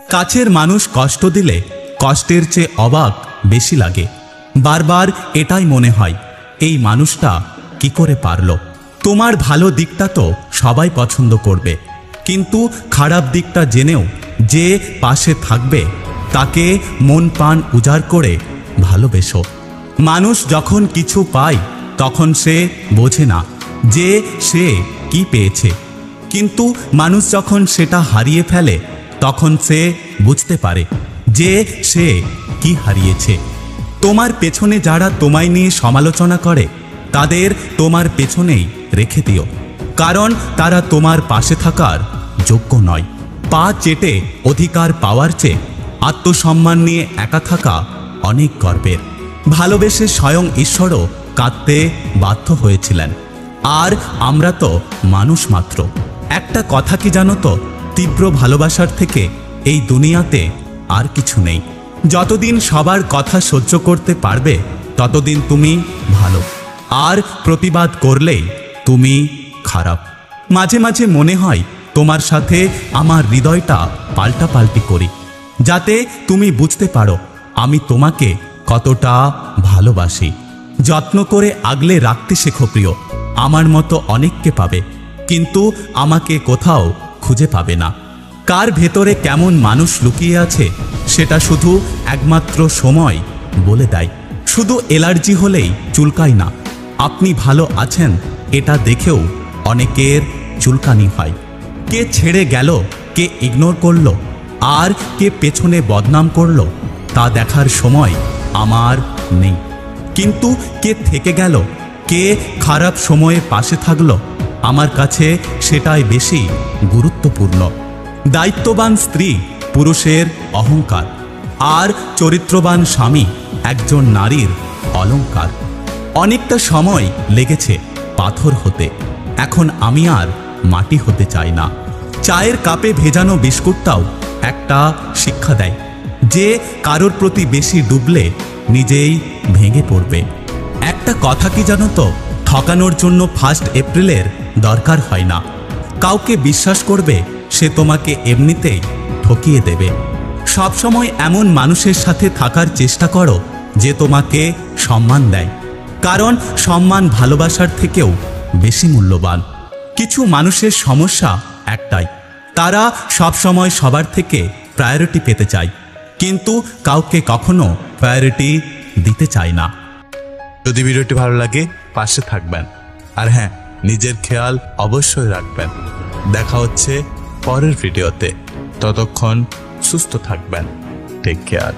কাছের মানুষ কষ্ট দিলে কষ্টের চেয়ে অবাক বেশি লাগে। বারবার এটাই মনে হয়, এই মানুষটা কি করে পারল। তোমার ভালো দিকটা তো সবাই পছন্দ করবে, কিন্তু খারাপ দিকটা জেনেও যে পাশে থাকবে তাকে মন প্রাণ উজাড় করে ভালোবেসো। মানুষ যখন কিছু পায় তখন সে বোঝে না যে সে কি পেয়েছে, কিন্তু মানুষ যখন সেটা হারিয়ে ফেলে তখন সে বুঝতে পারে যে সে কি হারিয়েছে। তোমার পেছনে যারা তোমায় নিয়ে সমালোচনা করে তাদের তোমার পেছনেই রেখে দিও, কারণ তারা তোমার পাশে থাকার যোগ্য নয়। পা চেটে অধিকার পাওয়ার চেয়ে আত্মসম্মান নিয়ে একা থাকা অনেক গর্বের। ভালোবেসে স্বয়ং ঈশ্বরও কাঁদতে বাধ্য হয়েছিলেন, আর আমরা তো মানুষ মাত্র। একটা কথা কি জানো তো, তীব্র ভালোবাসার থেকে এই দুনিয়াতে আর কিছু নেই। যতদিন সবার কথা সহ্য করতে পারবে ততদিন তুমি ভালো, আর প্রতিবাদ করলেই তুমি খারাপ। মাঝে মাঝে মনে হয় তোমার সাথে আমার হৃদয়টা পাল্টাপাল্টি করি, যাতে তুমি বুঝতে পারো আমি তোমাকে কতটা ভালোবাসি। যত্ন করে আগলে রাখতে শেখো প্রিয়। আমার মতো অনেককে পাবে, কিন্তু আমাকে কোথাও খুঁজে পাবে না। কার ভেতরে কেমন মানুষ লুকিয়ে আছে সেটা শুধু একমাত্র সময় বলে দেয়। শুধু অ্যালার্জি হলেই চুলকায় না, আপনি ভালো আছেন এটা দেখেও অনেকের চুলকানি হয়। কে ছেড়ে গেল, কে ইগনোর করলো, আর কে পেছনে বদনাম করলো তা দেখার সময় আমার নেই। কিন্তু কে থেকে গেল, কে খারাপ সময়ে পাশে থাকলো, আমার কাছে সেটাই বেশি গুরুত্বপূর্ণ। দায়িত্ববান স্ত্রী পুরুষের অহংকার, আর চরিত্রবান স্বামী একজন নারীর অলংকার। অনেকটা সময় লেগেছে পাথর হতে, এখন আমি আর মাটি হতে চাই না। চায়ের কাপে ভেজানো বিস্কুটটাও একটা শিক্ষা দেয় যে কারোর প্রতি বেশি ডুবলে নিজেই ভেঙে পড়বে। একটা কথা কি জানো তো, ঠকানোর জন্য 1 এপ্রিলের দরকার হয় না। কাউকে বিশ্বাস করবে সে তোমাকে এমনিতেই ঠকিয়ে দেবে। সবসময় এমন মানুষের সাথে থাকার চেষ্টা করো যে তোমাকে সম্মান দেয়, কারণ সম্মান ভালোবাসার থেকেও বেশি মূল্যবান। কিছু মানুষের সমস্যা একটাই, তারা সবসময় সবার থেকে প্রায়োরিটি পেতে চায়, কিন্তু কাউকে কখনো প্রায়োরিটি দিতে চায় না। যদি ভিডিওটি ভালো লাগে পাশে থাকবেন, আর হ্যাঁ, নিজের খেয়াল অবশ্যই রাখবেন। দেখা হচ্ছে পরের ভিডিওতে, ততক্ষণ সুস্থ থাকবেন। Take care.